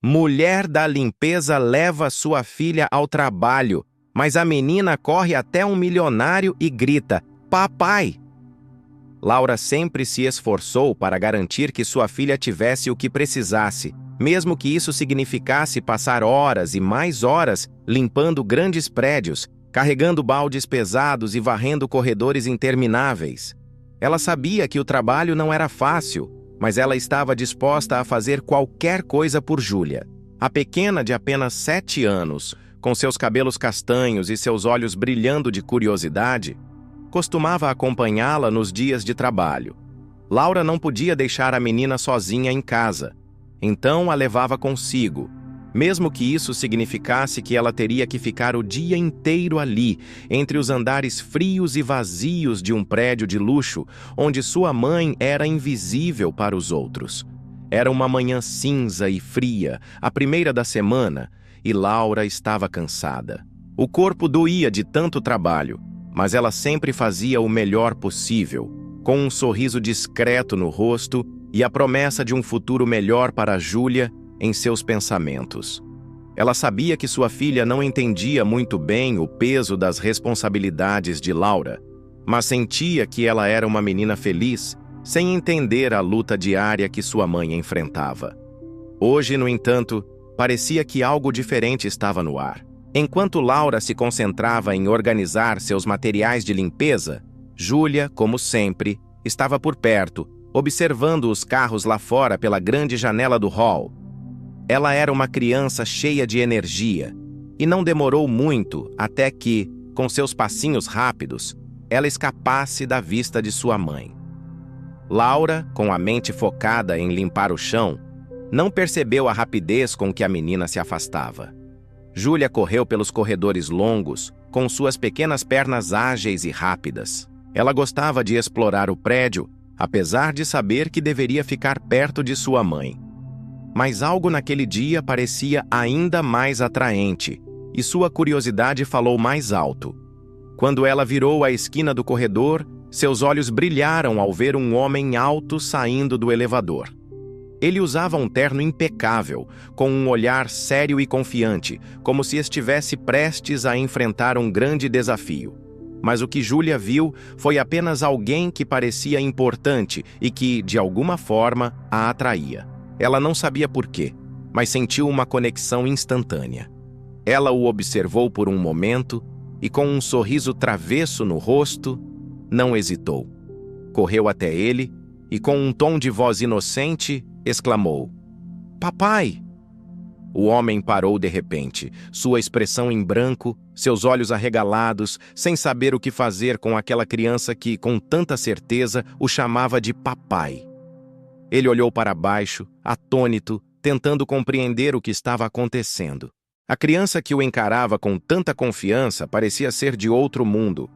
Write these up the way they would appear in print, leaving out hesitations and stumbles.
Mulher da limpeza leva sua filha ao trabalho, mas a menina corre até um milionário e grita: "Papai!" Laura sempre se esforçou para garantir que sua filha tivesse o que precisasse, mesmo que isso significasse passar horas e mais horas limpando grandes prédios, carregando baldes pesados e varrendo corredores intermináveis. Ela sabia que o trabalho não era fácil, mas ela estava disposta a fazer qualquer coisa por Júlia. A pequena de apenas 7 anos, com seus cabelos castanhos e seus olhos brilhando de curiosidade, costumava acompanhá-la nos dias de trabalho. Laura não podia deixar a menina sozinha em casa, então a levava consigo, mesmo que isso significasse que ela teria que ficar o dia inteiro ali, entre os andares frios e vazios de um prédio de luxo, onde sua mãe era invisível para os outros. Era uma manhã cinza e fria, a primeira da semana, e Laura estava cansada. O corpo doía de tanto trabalho, mas ela sempre fazia o melhor possível, com um sorriso discreto no rosto e a promessa de um futuro melhor para Júlia em seus pensamentos. Ela sabia que sua filha não entendia muito bem o peso das responsabilidades de Laura, mas sentia que ela era uma menina feliz, sem entender a luta diária que sua mãe enfrentava. Hoje, no entanto, parecia que algo diferente estava no ar. Enquanto Laura se concentrava em organizar seus materiais de limpeza, Júlia, como sempre, estava por perto, observando os carros lá fora pela grande janela do hall. Ela era uma criança cheia de energia, e não demorou muito até que, com seus passinhos rápidos, ela escapasse da vista de sua mãe. Laura, com a mente focada em limpar o chão, não percebeu a rapidez com que a menina se afastava. Júlia correu pelos corredores longos, com suas pequenas pernas ágeis e rápidas. Ela gostava de explorar o prédio, apesar de saber que deveria ficar perto de sua mãe. Mas algo naquele dia parecia ainda mais atraente, e sua curiosidade falou mais alto. Quando ela virou a esquina do corredor, seus olhos brilharam ao ver um homem alto saindo do elevador. Ele usava um terno impecável, com um olhar sério e confiante, como se estivesse prestes a enfrentar um grande desafio. Mas o que Júlia viu foi apenas alguém que parecia importante e que, de alguma forma, a atraía. Ela não sabia por quê, mas sentiu uma conexão instantânea. Ela o observou por um momento e, com um sorriso travesso no rosto, não hesitou. Correu até ele e, com um tom de voz inocente, exclamou: "Papai!" O homem parou de repente, sua expressão em branco, seus olhos arregalados, sem saber o que fazer com aquela criança que, com tanta certeza, o chamava de papai. Ele olhou para baixo, atônito, tentando compreender o que estava acontecendo. A criança que o encarava com tanta confiança parecia ser de outro mundo,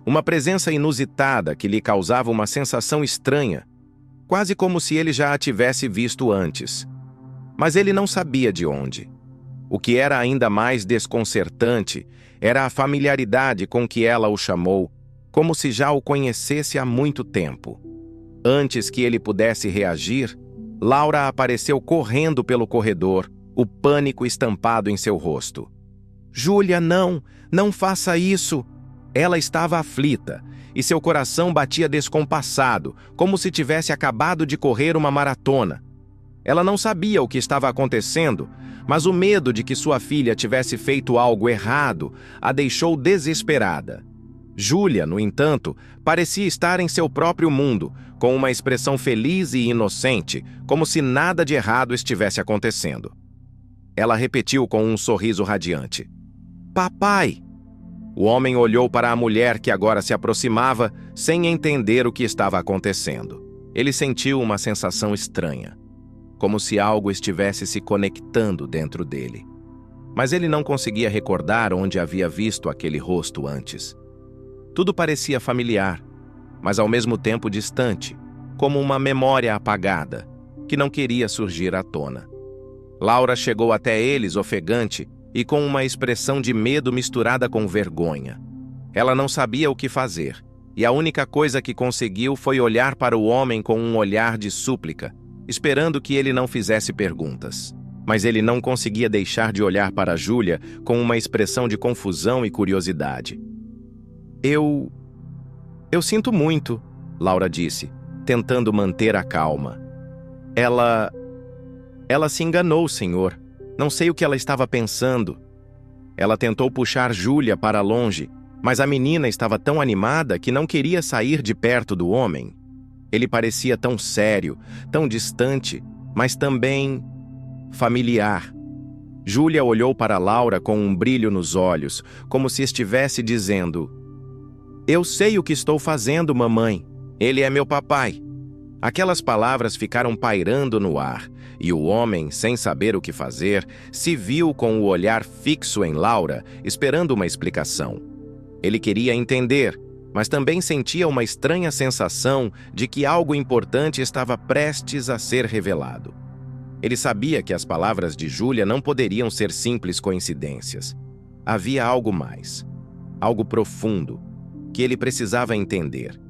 uma presença inusitada que lhe causava uma sensação estranha, quase como se ele já a tivesse visto antes. Mas ele não sabia de onde. O que era ainda mais desconcertante era a familiaridade com que ela o chamou, como se já o conhecesse há muito tempo. Antes que ele pudesse reagir, Laura apareceu correndo pelo corredor, o pânico estampado em seu rosto. "Júlia, não! Não faça isso!" Ela estava aflita, e seu coração batia descompassado, como se tivesse acabado de correr uma maratona. Ela não sabia o que estava acontecendo, mas o medo de que sua filha tivesse feito algo errado a deixou desesperada. Júlia, no entanto, parecia estar em seu próprio mundo, com uma expressão feliz e inocente, como se nada de errado estivesse acontecendo. Ela repetiu com um sorriso radiante: "Papai!" O homem olhou para a mulher que agora se aproximava, sem entender o que estava acontecendo. Ele sentiu uma sensação estranha, como se algo estivesse se conectando dentro dele. Mas ele não conseguia recordar onde havia visto aquele rosto antes. Tudo parecia familiar, mas ao mesmo tempo distante, como uma memória apagada, que não queria surgir à tona. Laura chegou até eles ofegante e com uma expressão de medo misturada com vergonha. Ela não sabia o que fazer, e a única coisa que conseguiu foi olhar para o homem com um olhar de súplica, esperando que ele não fizesse perguntas. mas ele não conseguia deixar de olhar para Júlia com uma expressão de confusão e curiosidade. Eu sinto muito, Laura disse, tentando manter a calma. Ela se enganou, senhor. Não sei o que ela estava pensando. Ela tentou puxar Júlia para longe, mas a menina estava tão animada que não queria sair de perto do homem. Ele parecia tão sério, tão distante, mas também familiar. Júlia olhou para Laura com um brilho nos olhos, como se estivesse dizendo: "Eu sei o que estou fazendo, mamãe. Ele é meu papai." Aquelas palavras ficaram pairando no ar, e o homem, sem saber o que fazer, se viu com o olhar fixo em Laura, esperando uma explicação. Ele queria entender, mas também sentia uma estranha sensação de que algo importante estava prestes a ser revelado. Ele sabia que as palavras de Júlia não poderiam ser simples coincidências. Havia algo mais, algo profundo, que ele precisava entender.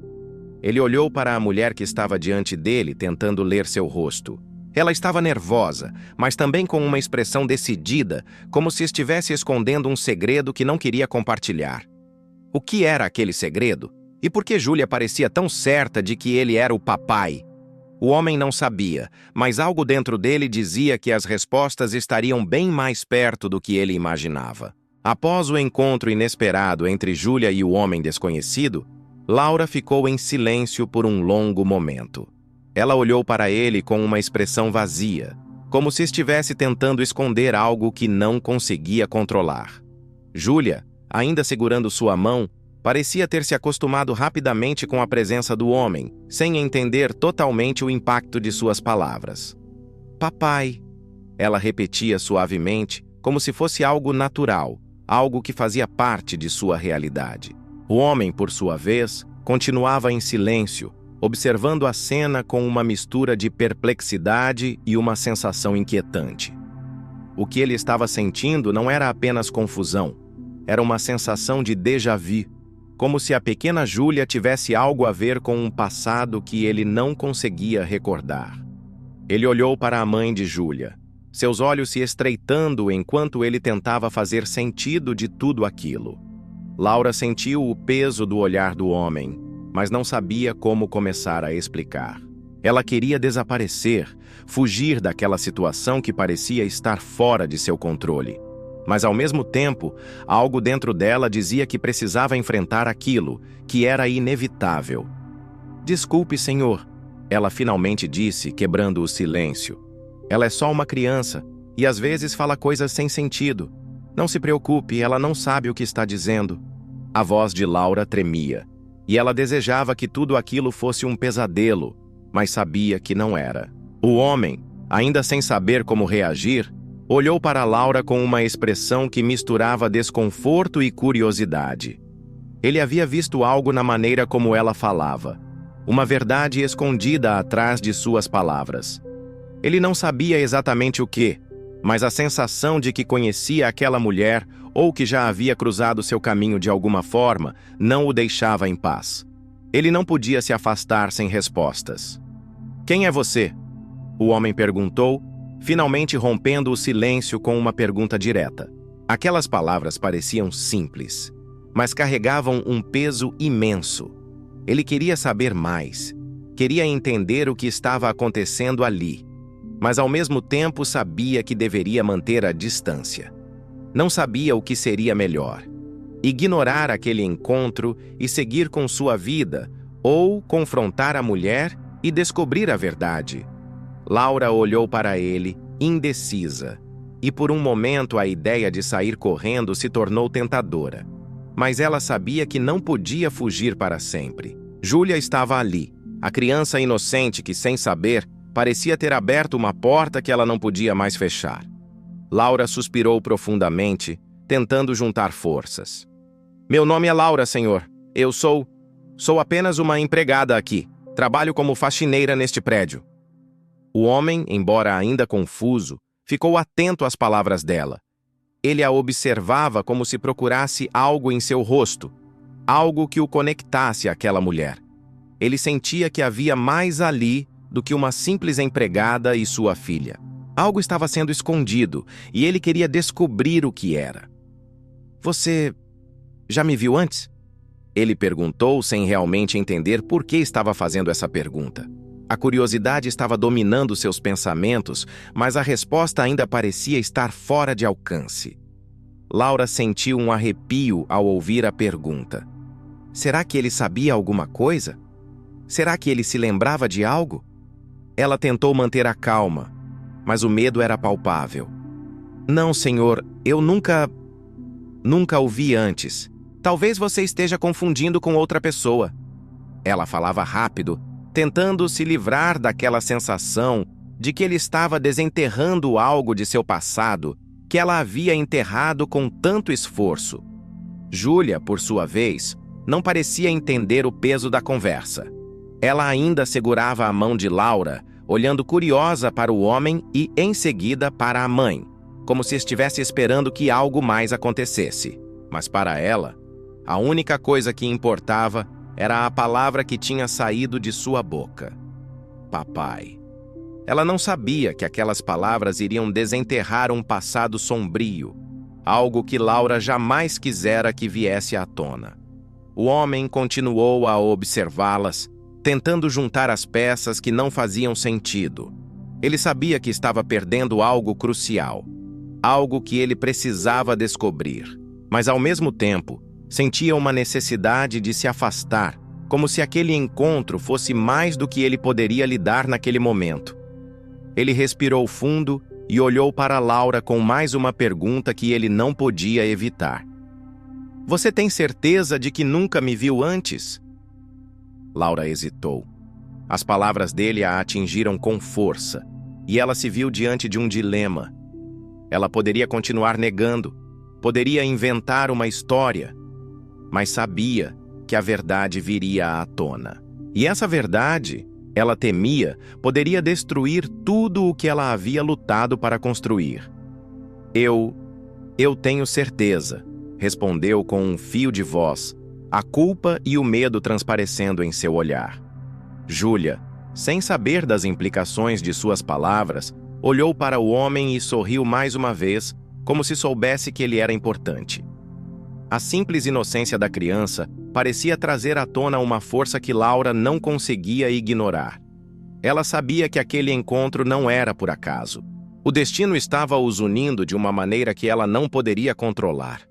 Ele olhou para a mulher que estava diante dele, tentando ler seu rosto. Ela estava nervosa, mas também com uma expressão decidida, como se estivesse escondendo um segredo que não queria compartilhar. O que era aquele segredo? E por que Júlia parecia tão certa de que ele era o papai? O homem não sabia, mas algo dentro dele dizia que as respostas estariam bem mais perto do que ele imaginava. Após o encontro inesperado entre Júlia e o homem desconhecido, Laura ficou em silêncio por um longo momento. Ela olhou para ele com uma expressão vazia, como se estivesse tentando esconder algo que não conseguia controlar. Júlia, ainda segurando sua mão, parecia ter se acostumado rapidamente com a presença do homem, sem entender totalmente o impacto de suas palavras. "Papai", ela repetia suavemente, como se fosse algo natural, algo que fazia parte de sua realidade. O homem, por sua vez, continuava em silêncio, observando a cena com uma mistura de perplexidade e uma sensação inquietante. O que ele estava sentindo não era apenas confusão, era uma sensação de déjà-vu, como se a pequena Júlia tivesse algo a ver com um passado que ele não conseguia recordar. Ele olhou para a mãe de Júlia, seus olhos se estreitando enquanto ele tentava fazer sentido de tudo aquilo. Laura sentiu o peso do olhar do homem, mas não sabia como começar a explicar. Ela queria desaparecer, fugir daquela situação que parecia estar fora de seu controle. Mas, ao mesmo tempo, algo dentro dela dizia que precisava enfrentar aquilo, que era inevitável. "Desculpe, senhor", ela finalmente disse, quebrando o silêncio. "Ela é só uma criança, e às vezes fala coisas sem sentido. Não se preocupe, ela não sabe o que está dizendo." A voz de Laura tremia, e ela desejava que tudo aquilo fosse um pesadelo, mas sabia que não era. O homem, ainda sem saber como reagir, olhou para Laura com uma expressão que misturava desconforto e curiosidade. Ele havia visto algo na maneira como ela falava, uma verdade escondida atrás de suas palavras. Ele não sabia exatamente o que, mas a sensação de que conhecia aquela mulher ou que já havia cruzado seu caminho de alguma forma não o deixava em paz. Ele não podia se afastar sem respostas. "Quem é você?" o homem perguntou, finalmente rompendo o silêncio com uma pergunta direta. Aquelas palavras pareciam simples, mas carregavam um peso imenso. Ele queria saber mais, queria entender o que estava acontecendo ali, mas ao mesmo tempo sabia que deveria manter a distância. Não sabia o que seria melhor: ignorar aquele encontro e seguir com sua vida, ou confrontar a mulher e descobrir a verdade. Laura olhou para ele, indecisa, e por um momento a ideia de sair correndo se tornou tentadora. Mas ela sabia que não podia fugir para sempre. Júlia estava ali, a criança inocente que, sem saber, parecia ter aberto uma porta que ela não podia mais fechar. Laura suspirou profundamente, tentando juntar forças. "Meu nome é Laura, senhor. Eu sou apenas uma empregada aqui. Trabalho como faxineira neste prédio." O homem, embora ainda confuso, ficou atento às palavras dela. Ele a observava como se procurasse algo em seu rosto, algo que o conectasse àquela mulher. Ele sentia que havia mais ali do que uma simples empregada e sua filha. Algo estava sendo escondido e ele queria descobrir o que era. Você já me viu antes? Ele perguntou sem realmente entender por que estava fazendo essa pergunta. A curiosidade estava dominando seus pensamentos, mas a resposta ainda parecia estar fora de alcance. Laura sentiu um arrepio ao ouvir a pergunta. Será que ele sabia alguma coisa? Será que ele se lembrava de algo? Ela tentou manter a calma, mas o medo era palpável. Não, senhor, eu nunca o vi antes. Talvez você esteja confundindo com outra pessoa. Ela falava rápido, tentando se livrar daquela sensação de que ele estava desenterrando algo de seu passado que ela havia enterrado com tanto esforço. Júlia, por sua vez, não parecia entender o peso da conversa. Ela ainda segurava a mão de Laura, olhando curiosa para o homem e, em seguida, para a mãe, como se estivesse esperando que algo mais acontecesse. Mas para ela, a única coisa que importava era a palavra que tinha saído de sua boca. Papai. Ela não sabia que aquelas palavras iriam desenterrar um passado sombrio, algo que Laura jamais quisera que viesse à tona. O homem continuou a observá-las, tentando juntar as peças que não faziam sentido. Ele sabia que estava perdendo algo crucial, algo que ele precisava descobrir, mas ao mesmo tempo, sentia uma necessidade de se afastar, como se aquele encontro fosse mais do que ele poderia lidar naquele momento. Ele respirou fundo e olhou para Laura com mais uma pergunta que ele não podia evitar. Você tem certeza de que nunca me viu antes? Laura hesitou. As palavras dele a atingiram com força, e ela se viu diante de um dilema. Ela poderia continuar negando, poderia inventar uma história, mas sabia que a verdade viria à tona. E essa verdade, ela temia, poderia destruir tudo o que ela havia lutado para construir. Eu tenho certeza, respondeu com um fio de voz, a culpa e o medo transparecendo em seu olhar. Júlia, sem saber das implicações de suas palavras, olhou para o homem e sorriu mais uma vez, como se soubesse que ele era importante. A simples inocência da criança parecia trazer à tona uma força que Laura não conseguia ignorar. Ela sabia que aquele encontro não era por acaso. O destino estava os unindo de uma maneira que ela não poderia controlar.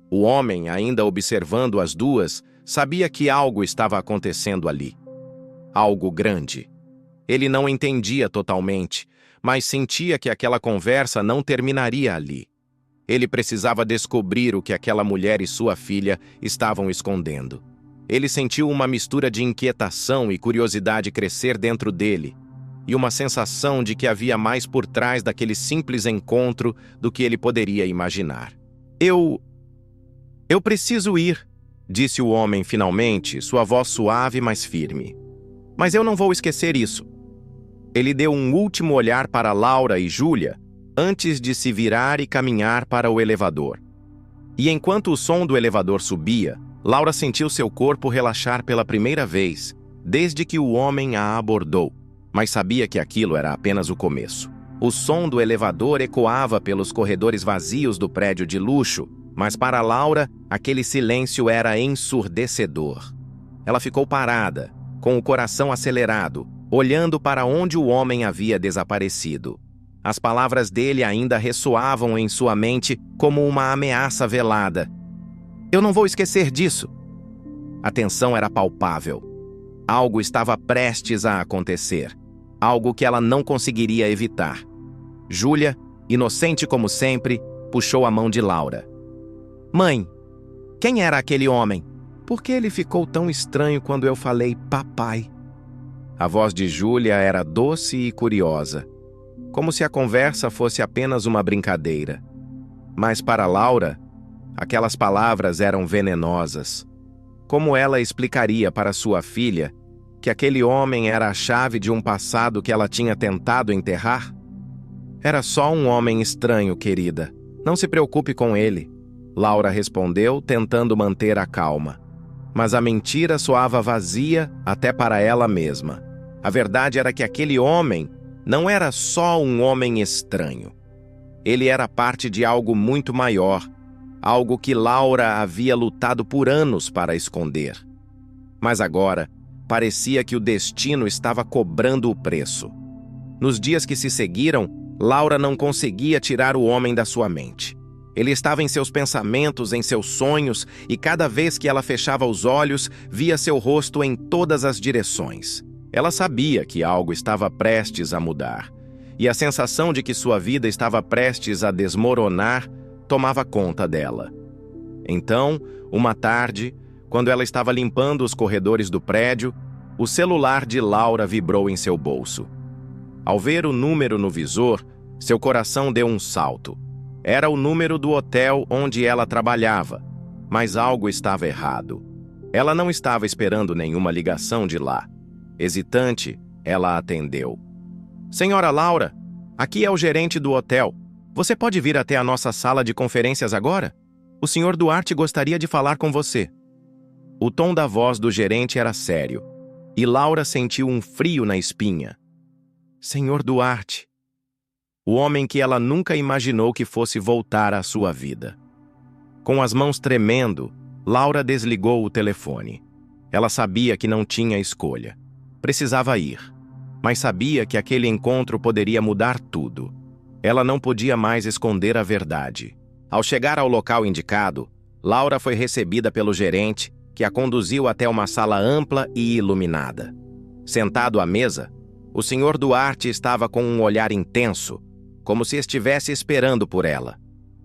O homem, ainda observando as duas, sabia que algo estava acontecendo ali. Algo grande. Ele não entendia totalmente, mas sentia que aquela conversa não terminaria ali. Ele precisava descobrir o que aquela mulher e sua filha estavam escondendo. Ele sentiu uma mistura de inquietação e curiosidade crescer dentro dele, e uma sensação de que havia mais por trás daquele simples encontro do que ele poderia imaginar. Eu preciso ir, disse o homem finalmente, sua voz suave, mas firme. Mas eu não vou esquecer isso. Ele deu um último olhar para Laura e Júlia, antes de se virar e caminhar para o elevador. E enquanto o som do elevador subia, Laura sentiu seu corpo relaxar pela primeira vez, desde que o homem a abordou, mas sabia que aquilo era apenas o começo. O som do elevador ecoava pelos corredores vazios do prédio de luxo, mas para Laura, aquele silêncio era ensurdecedor. Ela ficou parada, com o coração acelerado, olhando para onde o homem havia desaparecido. As palavras dele ainda ressoavam em sua mente como uma ameaça velada. Eu não vou esquecer disso. A tensão era palpável. Algo estava prestes a acontecer. Algo que ela não conseguiria evitar. Júlia, inocente como sempre, puxou a mão de Laura. Mãe, quem era aquele homem? Por que ele ficou tão estranho quando eu falei papai? A voz de Júlia era doce e curiosa, como se a conversa fosse apenas uma brincadeira. Mas para Laura, aquelas palavras eram venenosas. Como ela explicaria para sua filha que aquele homem era a chave de um passado que ela tinha tentado enterrar? Era só um homem estranho, querida. Não se preocupe com ele, Laura respondeu, tentando manter a calma. Mas a mentira soava vazia até para ela mesma. A verdade era que aquele homem não era só um homem estranho. Ele era parte de algo muito maior, algo que Laura havia lutado por anos para esconder. Mas agora, parecia que o destino estava cobrando o preço. Nos dias que se seguiram, Laura não conseguia tirar o homem da sua mente. Ele estava em seus pensamentos, em seus sonhos, e cada vez que ela fechava os olhos, via seu rosto em todas as direções. Ela sabia que algo estava prestes a mudar, e a sensação de que sua vida estava prestes a desmoronar tomava conta dela. Então, uma tarde, quando ela estava limpando os corredores do prédio, o celular de Laura vibrou em seu bolso. Ao ver o número no visor, seu coração deu um salto. Era o número do hotel onde ela trabalhava, mas algo estava errado. Ela não estava esperando nenhuma ligação de lá. Hesitante, ela atendeu. Senhora Laura, aqui é o gerente do hotel. Você pode vir até a nossa sala de conferências agora? O senhor Duarte gostaria de falar com você. O tom da voz do gerente era sério, e Laura sentiu um frio na espinha. Senhor Duarte. O homem que ela nunca imaginou que fosse voltar à sua vida. Com as mãos tremendo, Laura desligou o telefone. Ela sabia que não tinha escolha. Precisava ir, mas sabia que aquele encontro poderia mudar tudo. Ela não podia mais esconder a verdade. Ao chegar ao local indicado, Laura foi recebida pelo gerente, que a conduziu até uma sala ampla e iluminada. Sentado à mesa, o senhor Duarte estava com um olhar intenso, como se estivesse esperando por ela.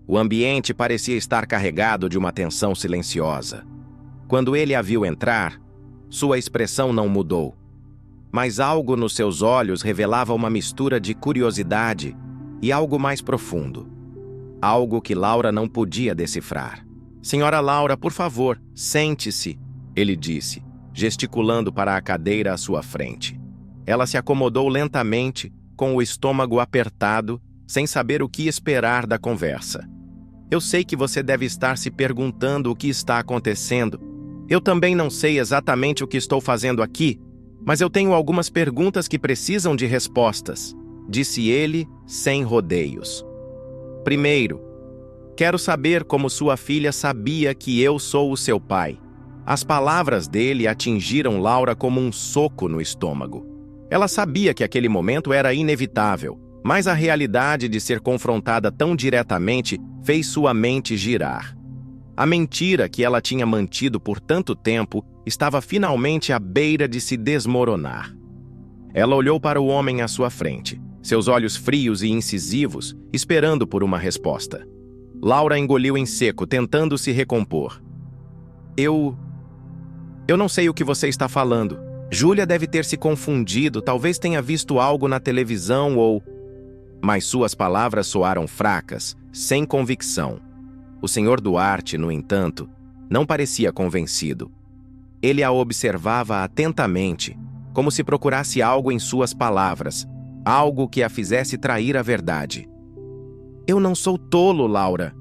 O ambiente parecia estar carregado de uma tensão silenciosa. Quando ele a viu entrar, sua expressão não mudou, mas algo nos seus olhos revelava uma mistura de curiosidade e algo mais profundo. Algo que Laura não podia decifrar. Senhora Laura, por favor, sente-se, ele disse, gesticulando para a cadeira à sua frente. Ela se acomodou lentamente, com o estômago apertado, sem saber o que esperar da conversa. Eu sei que você deve estar se perguntando o que está acontecendo. Eu também não sei exatamente o que estou fazendo aqui, mas eu tenho algumas perguntas que precisam de respostas, disse ele, sem rodeios. Primeiro, quero saber como sua filha sabia que eu sou o seu pai. As palavras dele atingiram Laura como um soco no estômago. Ela sabia que aquele momento era inevitável, mas a realidade de ser confrontada tão diretamente fez sua mente girar. A mentira que ela tinha mantido por tanto tempo estava finalmente à beira de se desmoronar. Ela olhou para o homem à sua frente, seus olhos frios e incisivos, esperando por uma resposta. Laura engoliu em seco, tentando se recompor. Eu não sei o que você está falando. Júlia deve ter se confundido, talvez tenha visto algo na televisão ou... Mas suas palavras soaram fracas, sem convicção. O senhor Duarte, no entanto, não parecia convencido. Ele a observava atentamente, como se procurasse algo em suas palavras, algo que a fizesse trair a verdade. Eu não sou tolo, Laura.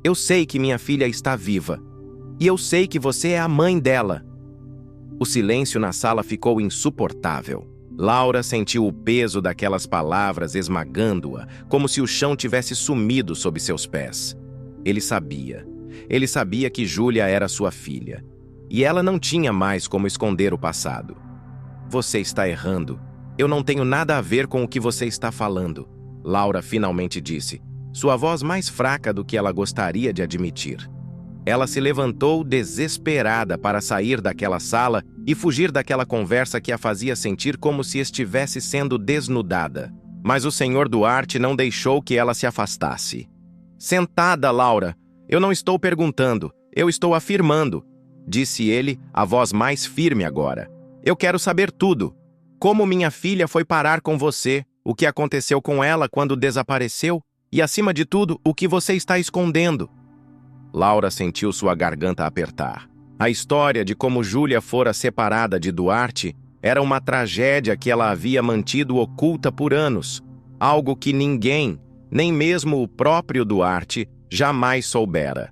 Eu sei que minha filha está viva. E eu sei que você é a mãe dela. O silêncio na sala ficou insuportável. Laura sentiu o peso daquelas palavras esmagando-a, como se o chão tivesse sumido sob seus pés. Ele sabia que Júlia era sua filha, e ela não tinha mais como esconder o passado. Você está errando. Eu não tenho nada a ver com o que você está falando, Laura finalmente disse, sua voz mais fraca do que ela gostaria de admitir. Ela se levantou desesperada para sair daquela sala e fugir daquela conversa que a fazia sentir como se estivesse sendo desnudada. Mas o senhor Duarte não deixou que ela se afastasse. Sentada, Laura. Eu não estou perguntando, eu estou afirmando, disse ele, a voz mais firme agora. Eu quero saber tudo. Como minha filha foi parar com você, o que aconteceu com ela quando desapareceu e, acima de tudo, o que você está escondendo. Laura sentiu sua garganta apertar. A história de como Júlia fora separada de Duarte era uma tragédia que ela havia mantido oculta por anos, algo que ninguém, nem mesmo o próprio Duarte, jamais soubera.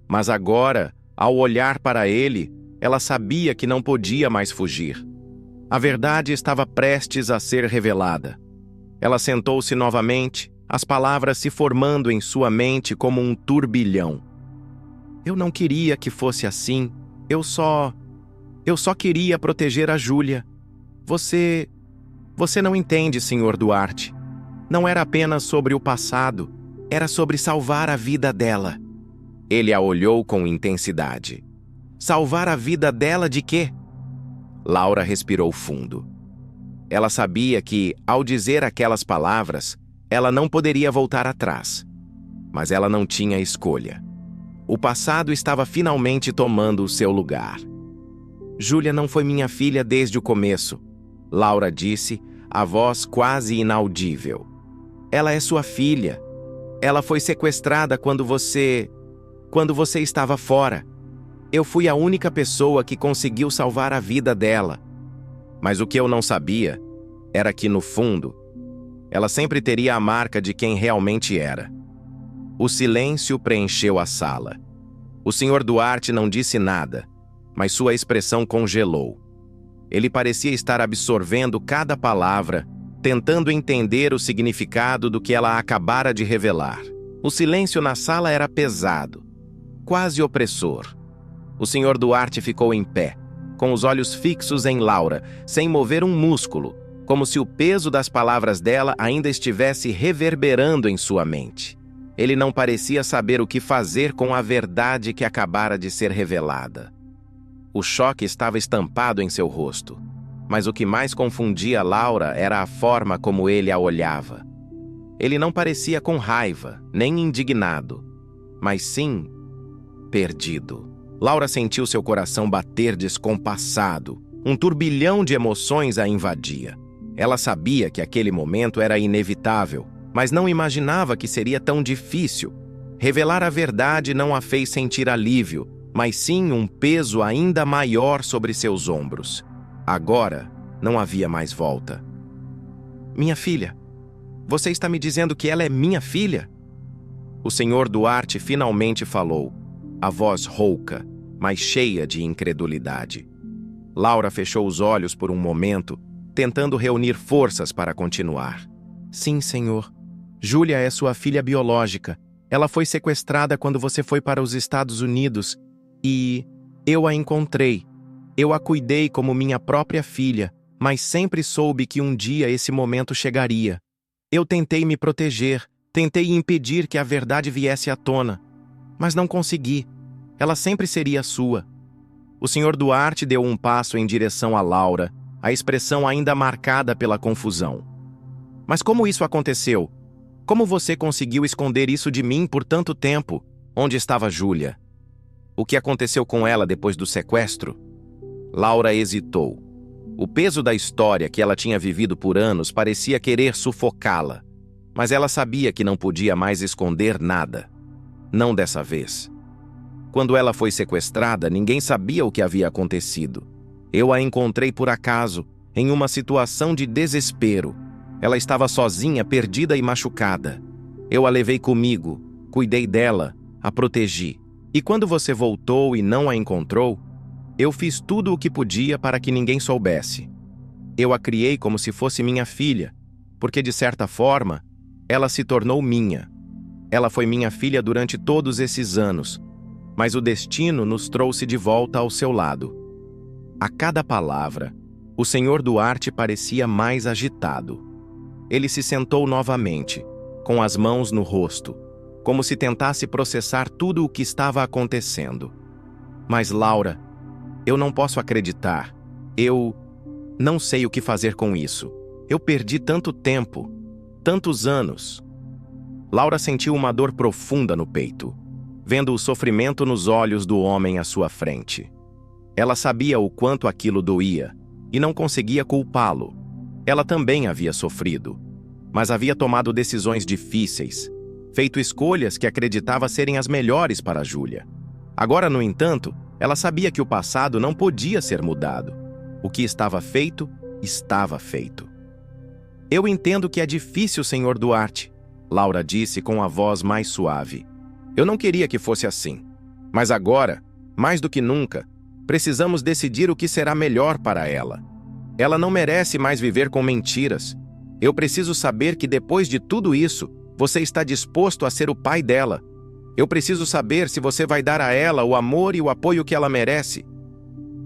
Mas agora, ao olhar para ele, ela sabia que não podia mais fugir. A verdade estava prestes a ser revelada. Ela sentou-se novamente, as palavras se formando em sua mente como um turbilhão. Eu não queria que fosse assim. Eu só queria proteger a Júlia. Você não entende, Sr. Duarte. Não era apenas sobre o passado, era sobre salvar a vida dela. Ele a olhou com intensidade. Salvar a vida dela de quê? Laura respirou fundo. Ela sabia que, ao dizer aquelas palavras, ela não poderia voltar atrás. Mas ela não tinha escolha. O passado estava finalmente tomando o seu lugar. Júlia não foi minha filha desde o começo, Laura disse, a voz quase inaudível. Ela é sua filha. Ela foi sequestrada quando você estava fora. Eu fui a única pessoa que conseguiu salvar a vida dela. Mas o que eu não sabia era que, no fundo, ela sempre teria a marca de quem realmente era. O silêncio preencheu a sala. O Sr. Duarte não disse nada, mas sua expressão congelou. Ele parecia estar absorvendo cada palavra, tentando entender o significado do que ela acabara de revelar. O silêncio na sala era pesado, quase opressor. O Sr. Duarte ficou em pé, com os olhos fixos em Laura, sem mover um músculo, como se o peso das palavras dela ainda estivesse reverberando em sua mente. Ele não parecia saber o que fazer com a verdade que acabara de ser revelada. O choque estava estampado em seu rosto, mas o que mais confundia Laura era a forma como ele a olhava. Ele não parecia com raiva, nem indignado, mas sim perdido. Laura sentiu seu coração bater descompassado, um turbilhão de emoções a invadia. Ela sabia que aquele momento era inevitável, mas não imaginava que seria tão difícil. Revelar a verdade não a fez sentir alívio, mas sim um peso ainda maior sobre seus ombros. Agora, não havia mais volta. Minha filha, você está me dizendo que ela é minha filha? O Sr. Duarte finalmente falou, a voz rouca, mas cheia de incredulidade. Laura fechou os olhos por um momento, tentando reunir forças para continuar. Sim, senhor. Júlia é sua filha biológica. Ela foi sequestrada quando você foi para os Estados Unidos e eu a encontrei. Eu a cuidei como minha própria filha, mas sempre soube que um dia esse momento chegaria. Eu tentei me proteger, tentei impedir que a verdade viesse à tona, mas não consegui. Ela sempre seria sua. O Sr. Duarte deu um passo em direção a Laura, a expressão ainda marcada pela confusão. Mas como isso aconteceu? Como você conseguiu esconder isso de mim por tanto tempo? Onde estava Júlia? O que aconteceu com ela depois do sequestro? Laura hesitou. O peso da história que ela tinha vivido por anos parecia querer sufocá-la. Mas ela sabia que não podia mais esconder nada. Não dessa vez. Quando ela foi sequestrada, ninguém sabia o que havia acontecido. Eu a encontrei por acaso, em uma situação de desespero. Ela estava sozinha, perdida e machucada. Eu a levei comigo, cuidei dela, a protegi. E quando você voltou e não a encontrou, eu fiz tudo o que podia para que ninguém soubesse. Eu a criei como se fosse minha filha, porque de certa forma, ela se tornou minha. Ela foi minha filha durante todos esses anos, mas o destino nos trouxe de volta ao seu lado. A cada palavra, o Sr. Duarte parecia mais agitado. Ele se sentou novamente, com as mãos no rosto, como se tentasse processar tudo o que estava acontecendo. Mas, Laura, eu não posso acreditar. Eu não sei o que fazer com isso. Eu perdi tanto tempo, tantos anos. Laura sentiu uma dor profunda no peito, vendo o sofrimento nos olhos do homem à sua frente. Ela sabia o quanto aquilo doía e não conseguia culpá-lo. Ela também havia sofrido, mas havia tomado decisões difíceis, feito escolhas que acreditava serem as melhores para Júlia. Agora, no entanto, ela sabia que o passado não podia ser mudado. O que estava feito, estava feito. Eu entendo que é difícil, Sr. Duarte, Laura disse com a voz mais suave. Eu não queria que fosse assim. Mas agora, mais do que nunca, precisamos decidir o que será melhor para ela. Ela não merece mais viver com mentiras. Eu preciso saber que depois de tudo isso, você está disposto a ser o pai dela. Eu preciso saber se você vai dar a ela o amor e o apoio que ela merece.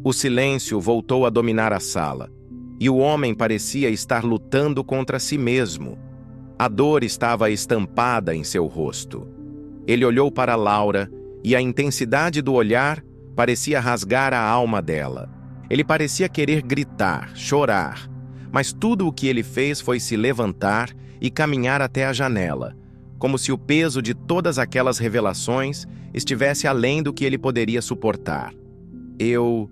O silêncio voltou a dominar a sala, e o homem parecia estar lutando contra si mesmo. A dor estava estampada em seu rosto. Ele olhou para Laura, e a intensidade do olhar parecia rasgar a alma dela. Ele parecia querer gritar, chorar, mas tudo o que ele fez foi se levantar e caminhar até a janela, como se o peso de todas aquelas revelações estivesse além do que ele poderia suportar. Eu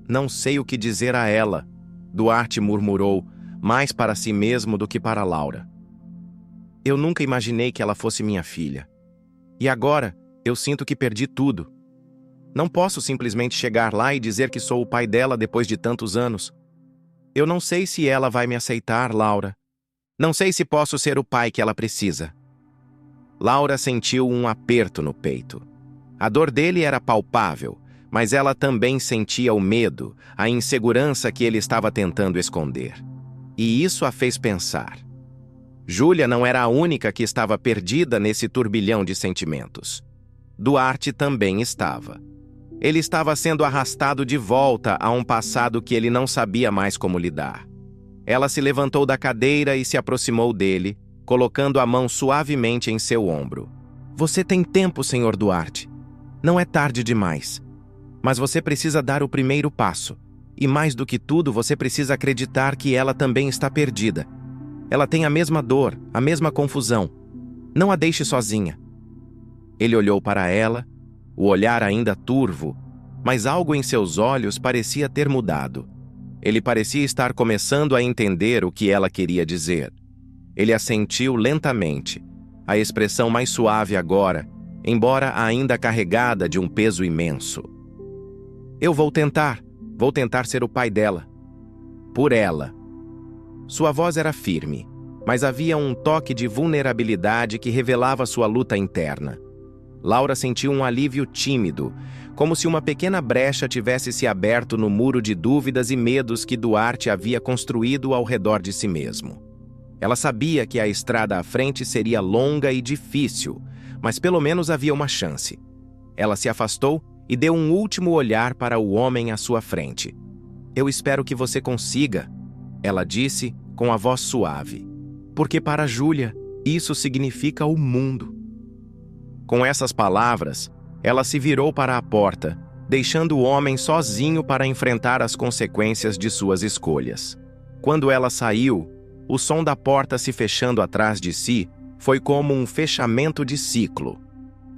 não sei o que dizer a ela, Duarte murmurou, mais para si mesmo do que para Laura. Eu nunca imaginei que ela fosse minha filha. E agora, eu sinto que perdi tudo. Não posso simplesmente chegar lá e dizer que sou o pai dela depois de tantos anos. Eu não sei se ela vai me aceitar, Laura. Não sei se posso ser o pai que ela precisa. Laura sentiu um aperto no peito. A dor dele era palpável, mas ela também sentia o medo, a insegurança que ele estava tentando esconder. E isso a fez pensar. Júlia não era a única que estava perdida nesse turbilhão de sentimentos. Duarte também estava. Ele estava sendo arrastado de volta a um passado que ele não sabia mais como lidar. Ela se levantou da cadeira e se aproximou dele, colocando a mão suavemente em seu ombro. Você tem tempo, Sr. Duarte. Não é tarde demais. Mas você precisa dar o primeiro passo. E mais do que tudo, você precisa acreditar que ela também está perdida. Ela tem a mesma dor, a mesma confusão. Não a deixe sozinha. Ele olhou para ela, o olhar ainda turvo, mas algo em seus olhos parecia ter mudado. Ele parecia estar começando a entender o que ela queria dizer. Ele assentiu lentamente, a expressão mais suave agora, embora ainda carregada de um peso imenso. Eu vou tentar ser o pai dela. Por ela. Sua voz era firme, mas havia um toque de vulnerabilidade que revelava sua luta interna. Laura sentiu um alívio tímido, como se uma pequena brecha tivesse se aberto no muro de dúvidas e medos que Duarte havia construído ao redor de si mesmo. Ela sabia que a estrada à frente seria longa e difícil, mas pelo menos havia uma chance. Ela se afastou e deu um último olhar para o homem à sua frente. Eu espero que você consiga, ela disse com a voz suave, porque para Júlia isso significa o mundo. Com essas palavras, ela se virou para a porta, deixando o homem sozinho para enfrentar as consequências de suas escolhas. Quando ela saiu, o som da porta se fechando atrás de si foi como um fechamento de ciclo.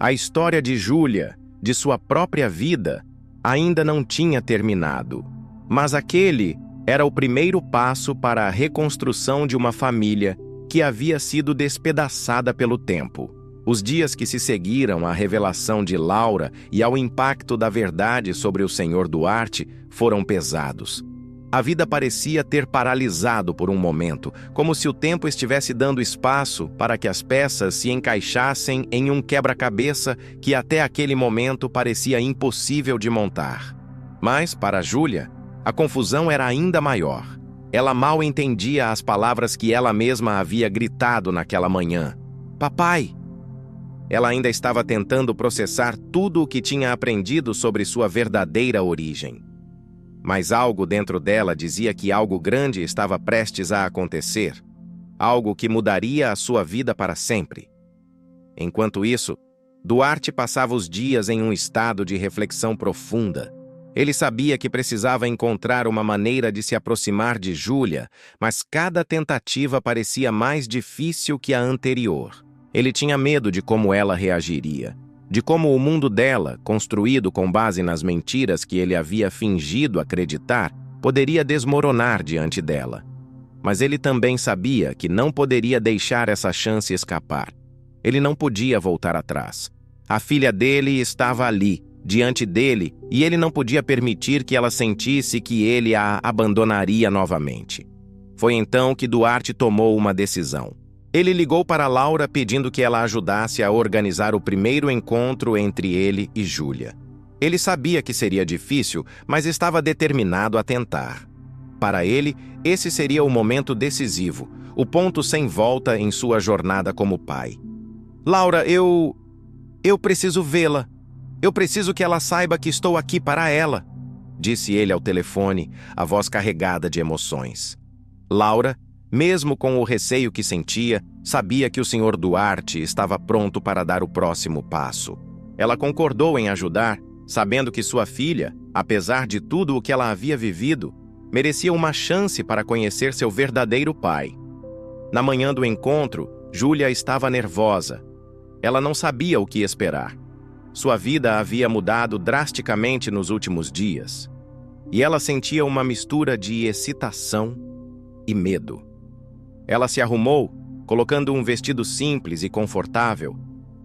A história de Júlia, de sua própria vida, ainda não tinha terminado. Mas aquele era o primeiro passo para a reconstrução de uma família que havia sido despedaçada pelo tempo. Os dias que se seguiram à revelação de Laura e ao impacto da verdade sobre o Sr. Duarte foram pesados. A vida parecia ter paralisado por um momento, como se o tempo estivesse dando espaço para que as peças se encaixassem em um quebra-cabeça que até aquele momento parecia impossível de montar. Mas, para Júlia, a confusão era ainda maior. Ela mal entendia as palavras que ela mesma havia gritado naquela manhã. Papai! Ela ainda estava tentando processar tudo o que tinha aprendido sobre sua verdadeira origem. Mas algo dentro dela dizia que algo grande estava prestes a acontecer, algo que mudaria a sua vida para sempre. Enquanto isso, Duarte passava os dias em um estado de reflexão profunda. Ele sabia que precisava encontrar uma maneira de se aproximar de Júlia, mas cada tentativa parecia mais difícil que a anterior. Ele tinha medo de como ela reagiria, de como o mundo dela, construído com base nas mentiras que ele havia fingido acreditar, poderia desmoronar diante dela. Mas ele também sabia que não poderia deixar essa chance escapar. Ele não podia voltar atrás. A filha dele estava ali, diante dele, e ele não podia permitir que ela sentisse que ele a abandonaria novamente. Foi então que Duarte tomou uma decisão. Ele ligou para Laura pedindo que ela ajudasse a organizar o primeiro encontro entre ele e Júlia. Ele sabia que seria difícil, mas estava determinado a tentar. Para ele, esse seria o momento decisivo, o ponto sem volta em sua jornada como pai. Laura, eu preciso vê-la. Eu preciso que ela saiba que estou aqui para ela, disse ele ao telefone, a voz carregada de emoções. Laura, mesmo com o receio que sentia, sabia que o Sr. Duarte estava pronto para dar o próximo passo. Ela concordou em ajudar, sabendo que sua filha, apesar de tudo o que ela havia vivido, merecia uma chance para conhecer seu verdadeiro pai. Na manhã do encontro, Júlia estava nervosa. Ela não sabia o que esperar. Sua vida havia mudado drasticamente nos últimos dias. E ela sentia uma mistura de excitação e medo. Ela se arrumou, colocando um vestido simples e confortável,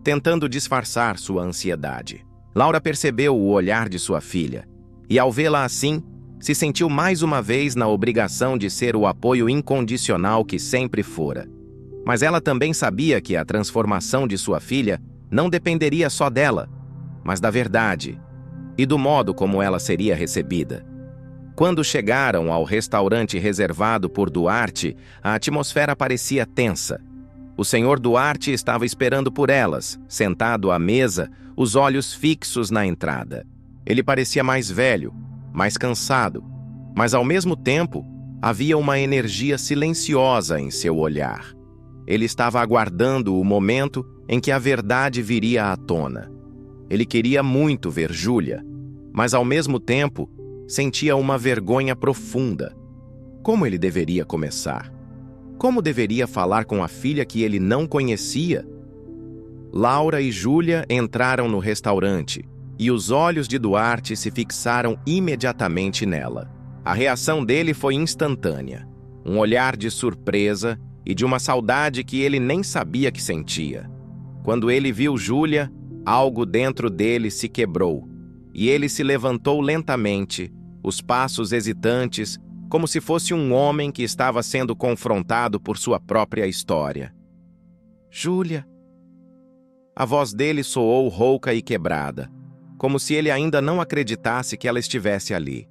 tentando disfarçar sua ansiedade. Laura percebeu o olhar de sua filha, e ao vê-la assim, se sentiu mais uma vez na obrigação de ser o apoio incondicional que sempre fora. Mas ela também sabia que a transformação de sua filha não dependeria só dela, mas da verdade e do modo como ela seria recebida. Quando chegaram ao restaurante reservado por Duarte, a atmosfera parecia tensa. O Sr. Duarte estava esperando por elas, sentado à mesa, os olhos fixos na entrada. Ele parecia mais velho, mais cansado, mas ao mesmo tempo havia uma energia silenciosa em seu olhar. Ele estava aguardando o momento em que a verdade viria à tona. Ele queria muito ver Júlia, mas ao mesmo tempo sentia uma vergonha profunda. Como ele deveria começar? Como deveria falar com a filha que ele não conhecia? Laura e Júlia entraram no restaurante e os olhos de Duarte se fixaram imediatamente nela. A reação dele foi instantânea, um olhar de surpresa e de uma saudade que ele nem sabia que sentia. Quando ele viu Júlia, algo dentro dele se quebrou, e ele se levantou lentamente, os passos hesitantes, como se fosse um homem que estava sendo confrontado por sua própria história. Júlia. A voz dele soou rouca e quebrada, como se ele ainda não acreditasse que ela estivesse ali.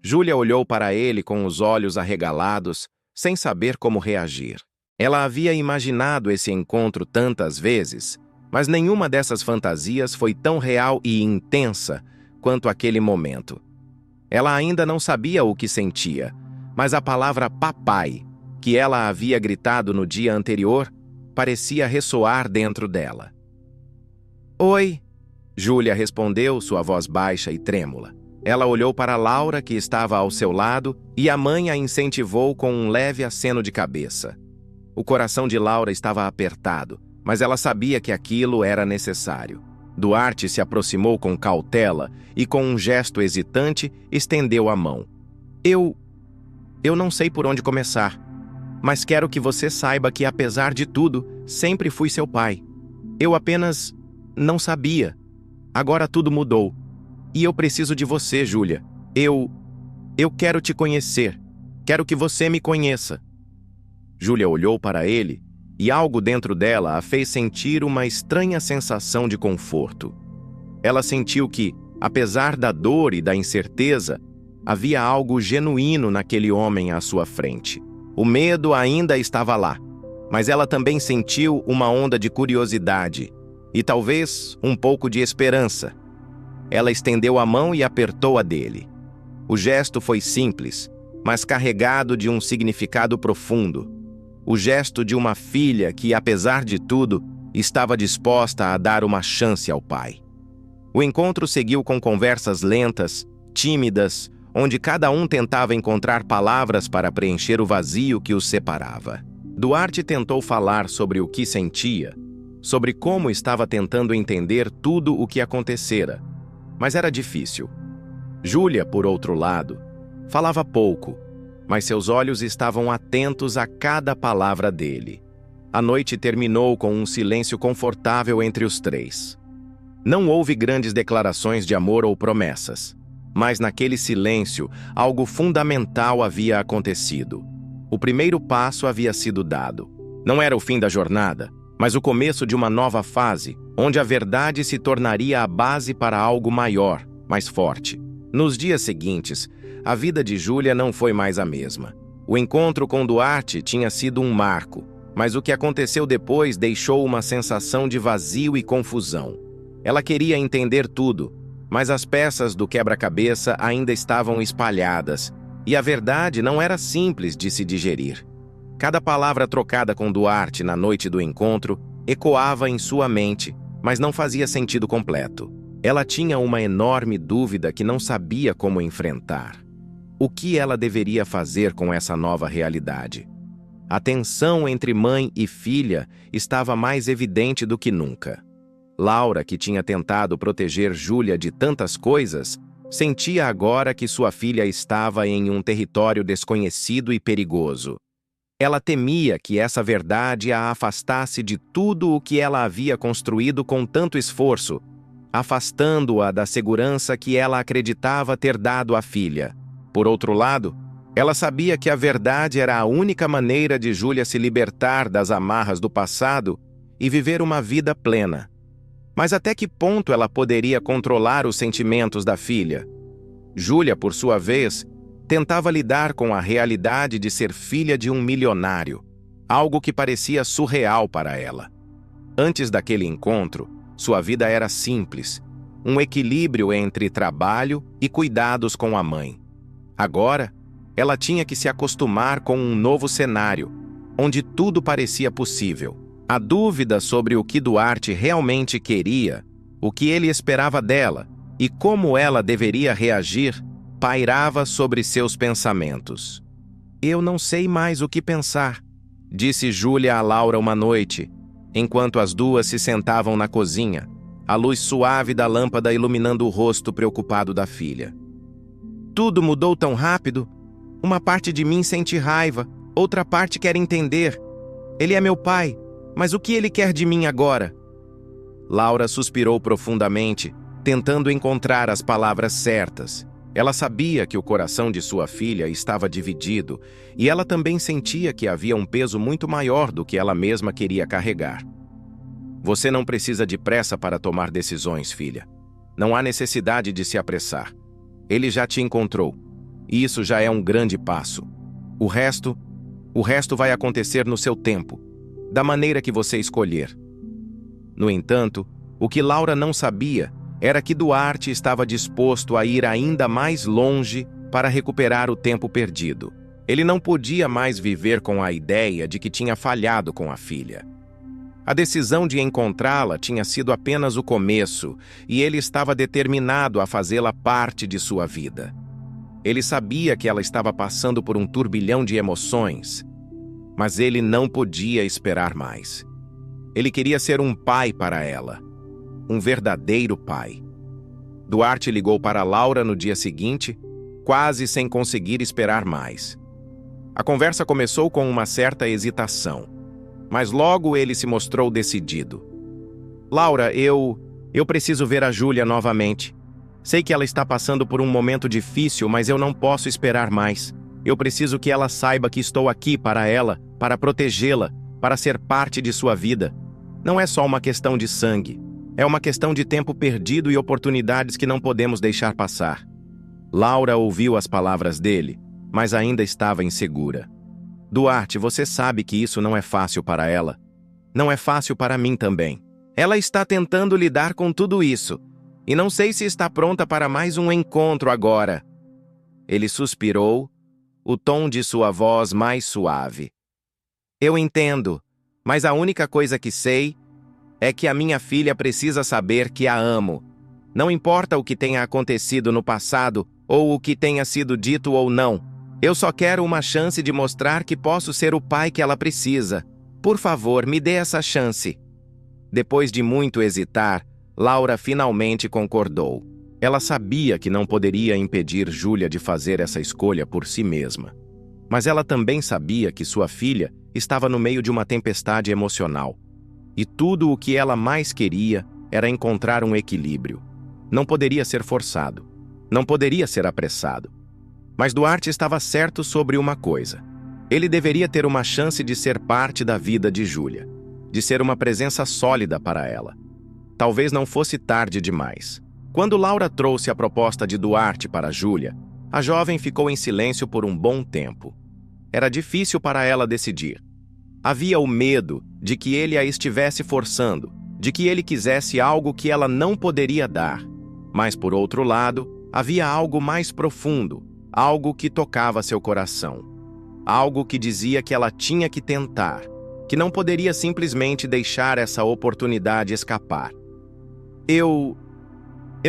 Júlia olhou para ele com os olhos arregalados, sem saber como reagir. Ela havia imaginado esse encontro tantas vezes, mas nenhuma dessas fantasias foi tão real e intensa quanto aquele momento. Ela ainda não sabia o que sentia, mas a palavra papai, que ela havia gritado no dia anterior, parecia ressoar dentro dela. Oi, Júlia respondeu, sua voz baixa e trêmula. Ela olhou para Laura, que estava ao seu lado, e a mãe a incentivou com um leve aceno de cabeça. O coração de Laura estava apertado, mas ela sabia que aquilo era necessário. Duarte se aproximou com cautela e, com um gesto hesitante, estendeu a mão. Eu não sei por onde começar, mas quero que você saiba que, apesar de tudo, sempre fui seu pai. Eu apenas não sabia. Agora tudo mudou. E eu preciso de você, Júlia. Eu quero te conhecer. Quero que você me conheça. Júlia olhou para ele e algo dentro dela a fez sentir uma estranha sensação de conforto. Ela sentiu que, apesar da dor e da incerteza, havia algo genuíno naquele homem à sua frente. O medo ainda estava lá, mas ela também sentiu uma onda de curiosidade e talvez um pouco de esperança. Ela estendeu a mão e apertou a dele. O gesto foi simples, mas carregado de um significado profundo. O gesto de uma filha que, apesar de tudo, estava disposta a dar uma chance ao pai. O encontro seguiu com conversas lentas, tímidas, onde cada um tentava encontrar palavras para preencher o vazio que os separava. Duarte tentou falar sobre o que sentia, sobre como estava tentando entender tudo o que acontecera, mas era difícil. Júlia, por outro lado, falava pouco, mas seus olhos estavam atentos a cada palavra dele. A noite terminou com um silêncio confortável entre os três. Não houve grandes declarações de amor ou promessas, mas naquele silêncio algo fundamental havia acontecido. O primeiro passo havia sido dado. Não era o fim da jornada, mas o começo de uma nova fase, onde a verdade se tornaria a base para algo maior, mais forte. Nos dias seguintes, a vida de Júlia não foi mais a mesma. O encontro com Duarte tinha sido um marco, mas o que aconteceu depois deixou uma sensação de vazio e confusão. Ela queria entender tudo, mas as peças do quebra-cabeça ainda estavam espalhadas, e a verdade não era simples de se digerir. Cada palavra trocada com Duarte na noite do encontro ecoava em sua mente, mas não fazia sentido completo. Ela tinha uma enorme dúvida que não sabia como enfrentar. O que ela deveria fazer com essa nova realidade? A tensão entre mãe e filha estava mais evidente do que nunca. Laura, que tinha tentado proteger Júlia de tantas coisas, sentia agora que sua filha estava em um território desconhecido e perigoso. Ela temia que essa verdade a afastasse de tudo o que ela havia construído com tanto esforço, afastando-a da segurança que ela acreditava ter dado à filha. Por outro lado, ela sabia que a verdade era a única maneira de Júlia se libertar das amarras do passado e viver uma vida plena. Mas até que ponto ela poderia controlar os sentimentos da filha? Júlia, por sua vez, tentava lidar com a realidade de ser filha de um milionário, algo que parecia surreal para ela. Antes daquele encontro, sua vida era simples, um equilíbrio entre trabalho e cuidados com a mãe. Agora, ela tinha que se acostumar com um novo cenário, onde tudo parecia possível. A dúvida sobre o que Duarte realmente queria, o que ele esperava dela e como ela deveria reagir, pairava sobre seus pensamentos. "Eu não sei mais o que pensar", disse Júlia a Laura uma noite, enquanto as duas se sentavam na cozinha, a luz suave da lâmpada iluminando o rosto preocupado da filha. "Tudo mudou tão rápido. Uma parte de mim sente raiva, outra parte quer entender. Ele é meu pai, mas o que ele quer de mim agora?" Laura suspirou profundamente, tentando encontrar as palavras certas. Ela sabia que o coração de sua filha estava dividido, e ela também sentia que havia um peso muito maior do que ela mesma queria carregar. "Você não precisa de pressa para tomar decisões, filha. Não há necessidade de se apressar. Ele já te encontrou, e isso já é um grande passo. O resto vai acontecer no seu tempo, da maneira que você escolher." No entanto, o que Laura não sabia era que Duarte estava disposto a ir ainda mais longe para recuperar o tempo perdido. Ele não podia mais viver com a ideia de que tinha falhado com a filha. A decisão de encontrá-la tinha sido apenas o começo, e ele estava determinado a fazê-la parte de sua vida. Ele sabia que ela estava passando por um turbilhão de emoções, mas ele não podia esperar mais. Ele queria ser um pai para ela, um verdadeiro pai. Duarte ligou para Laura no dia seguinte, quase sem conseguir esperar mais. A conversa começou com uma certa hesitação, mas logo ele se mostrou decidido. "Laura, eu preciso ver a Júlia novamente. Sei que ela está passando por um momento difícil, mas eu não posso esperar mais. Eu preciso que ela saiba que estou aqui para ela, para protegê-la, para ser parte de sua vida. Não é só uma questão de sangue. É uma questão de tempo perdido e oportunidades que não podemos deixar passar." Laura ouviu as palavras dele, mas ainda estava insegura. "Duarte, você sabe que isso não é fácil para ela. Não é fácil para mim também. Ela está tentando lidar com tudo isso, e não sei se está pronta para mais um encontro agora." Ele suspirou, o tom de sua voz mais suave. "Eu entendo, mas a única coisa que sei é que a minha filha precisa saber que a amo. Não importa o que tenha acontecido no passado ou o que tenha sido dito ou não. Eu só quero uma chance de mostrar que posso ser o pai que ela precisa. Por favor, me dê essa chance." Depois de muito hesitar, Laura finalmente concordou. Ela sabia que não poderia impedir Júlia de fazer essa escolha por si mesma. Mas ela também sabia que sua filha estava no meio de uma tempestade emocional. E tudo o que ela mais queria era encontrar um equilíbrio. Não poderia ser forçado. Não poderia ser apressado. Mas Duarte estava certo sobre uma coisa. Ele deveria ter uma chance de ser parte da vida de Júlia, de ser uma presença sólida para ela. Talvez não fosse tarde demais. Quando Laura trouxe a proposta de Duarte para Júlia, a jovem ficou em silêncio por um bom tempo. Era difícil para ela decidir. Havia o medo de que ele a estivesse forçando, de que ele quisesse algo que ela não poderia dar. Mas, por outro lado, havia algo mais profundo, algo que tocava seu coração. Algo que dizia que ela tinha que tentar, que não poderia simplesmente deixar essa oportunidade escapar. Eu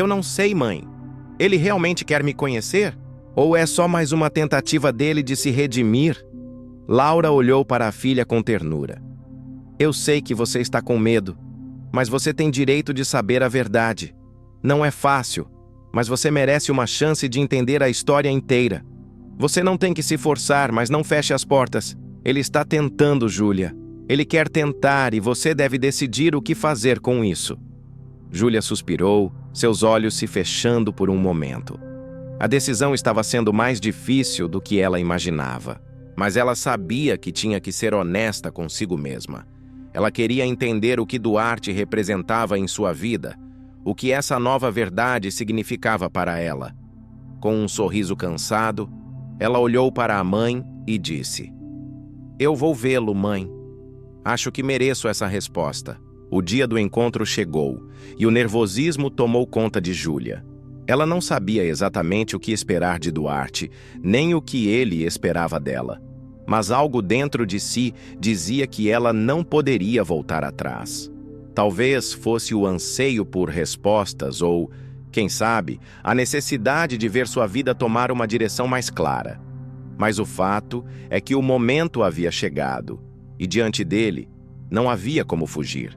não sei, mãe. Ele realmente quer me conhecer? Ou é só mais uma tentativa dele de se redimir? Laura olhou para a filha com ternura. Eu sei que você está com medo, mas você tem direito de saber a verdade. Não é fácil, mas você merece uma chance de entender a história inteira. Você não tem que se forçar, mas não feche as portas. Ele está tentando, Júlia. Ele quer tentar e você deve decidir o que fazer com isso. Júlia suspirou, seus olhos se fechando por um momento. A decisão estava sendo mais difícil do que ela imaginava, mas ela sabia que tinha que ser honesta consigo mesma. Ela queria entender o que Duarte representava em sua vida, o que essa nova verdade significava para ela. Com um sorriso cansado, ela olhou para a mãe e disse: Eu vou vê-lo, mãe. Acho que mereço essa resposta. O dia do encontro chegou, e o nervosismo tomou conta de Júlia. Ela não sabia exatamente o que esperar de Duarte, nem o que ele esperava dela. Mas algo dentro de si dizia que ela não poderia voltar atrás. Talvez fosse o anseio por respostas ou, quem sabe, a necessidade de ver sua vida tomar uma direção mais clara. Mas o fato é que o momento havia chegado, e diante dele não havia como fugir.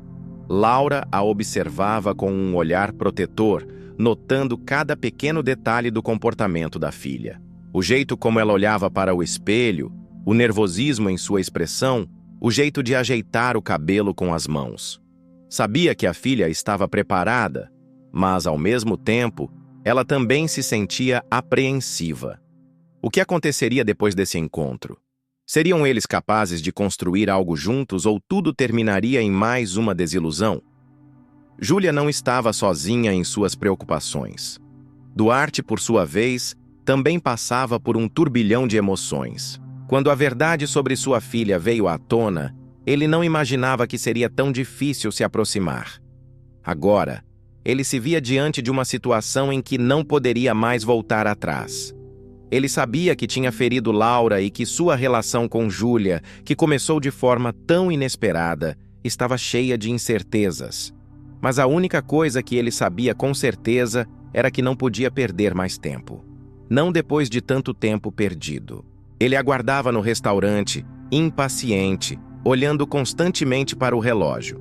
Laura a observava com um olhar protetor, notando cada pequeno detalhe do comportamento da filha. O jeito como ela olhava para o espelho, o nervosismo em sua expressão, o jeito de ajeitar o cabelo com as mãos. Sabia que a filha estava preparada, mas, ao mesmo tempo, ela também se sentia apreensiva. O que aconteceria depois desse encontro? Seriam eles capazes de construir algo juntos ou tudo terminaria em mais uma desilusão? Júlia não estava sozinha em suas preocupações. Duarte, por sua vez, também passava por um turbilhão de emoções. Quando a verdade sobre sua filha veio à tona, ele não imaginava que seria tão difícil se aproximar. Agora, ele se via diante de uma situação em que não poderia mais voltar atrás. Ele sabia que tinha ferido Laura e que sua relação com Júlia, que começou de forma tão inesperada, estava cheia de incertezas. Mas a única coisa que ele sabia com certeza era que não podia perder mais tempo. Não depois de tanto tempo perdido. Ele aguardava no restaurante, impaciente, olhando constantemente para o relógio.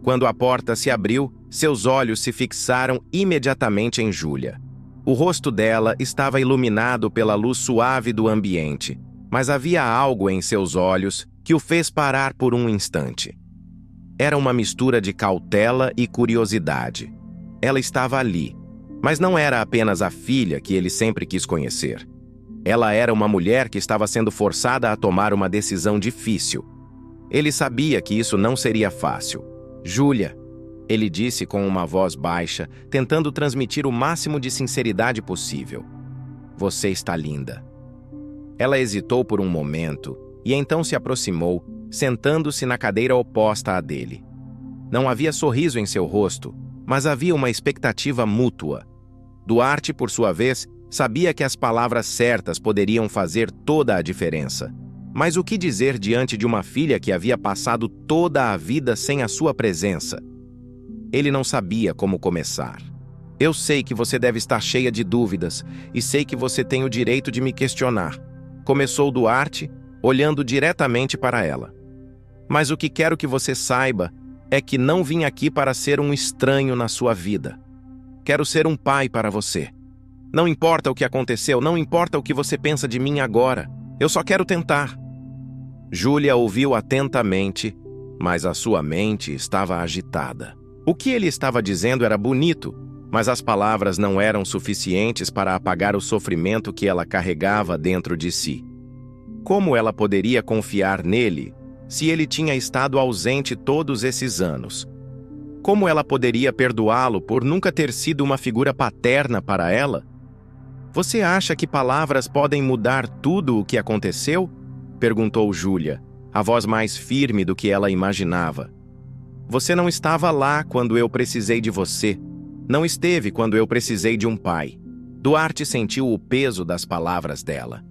Quando a porta se abriu, seus olhos se fixaram imediatamente em Júlia. O rosto dela estava iluminado pela luz suave do ambiente, mas havia algo em seus olhos que o fez parar por um instante. Era uma mistura de cautela e curiosidade. Ela estava ali, mas não era apenas a filha que ele sempre quis conhecer. Ela era uma mulher que estava sendo forçada a tomar uma decisão difícil. Ele sabia que isso não seria fácil. Júlia, ele disse com uma voz baixa, tentando transmitir o máximo de sinceridade possível. Você está linda. Ela hesitou por um momento e então se aproximou, sentando-se na cadeira oposta à dele. Não havia sorriso em seu rosto, mas havia uma expectativa mútua. Duarte, por sua vez, sabia que as palavras certas poderiam fazer toda a diferença. Mas o que dizer diante de uma filha que havia passado toda a vida sem a sua presença? Ele não sabia como começar. Eu sei que você deve estar cheia de dúvidas e sei que você tem o direito de me questionar. Começou Duarte, olhando diretamente para ela. Mas o que quero que você saiba é que não vim aqui para ser um estranho na sua vida. Quero ser um pai para você. Não importa o que aconteceu, não importa o que você pensa de mim agora. Eu só quero tentar. Júlia ouviu atentamente, mas a sua mente estava agitada. O que ele estava dizendo era bonito, mas as palavras não eram suficientes para apagar o sofrimento que ela carregava dentro de si. Como ela poderia confiar nele se ele tinha estado ausente todos esses anos? Como ela poderia perdoá-lo por nunca ter sido uma figura paterna para ela? Você acha que palavras podem mudar tudo o que aconteceu? Perguntou Júlia, a voz mais firme do que ela imaginava. Você não estava lá quando eu precisei de você. Não esteve quando eu precisei de um pai. Duarte sentiu o peso das palavras dela.